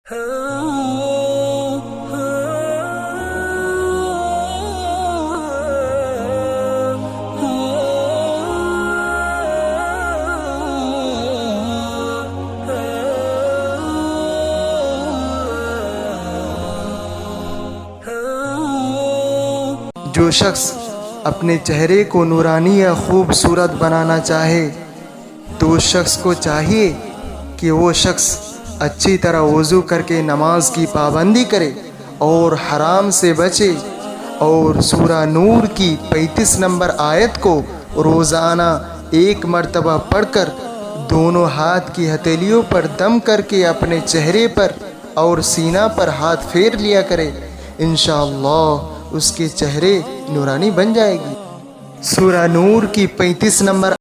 جو شخص اپنے چہرے کو نورانی یا خوبصورت بنانا چاہے تو اس شخص کو چاہیے کہ وہ شخص اچھی طرح وضو کر کے نماز کی پابندی کرے اور حرام سے بچے، اور سورہ نور کی 35 نمبر آیت کو روزانہ 1 مرتبہ پڑھ کر دونوں ہاتھ کی ہتھیلیوں پر دم کر کے اپنے چہرے پر اور سینہ پر ہاتھ پھیر لیا کرے۔ انشاءاللہ اس کے چہرے نورانی بن جائے گی۔ سورہ نور کی 35 نمبر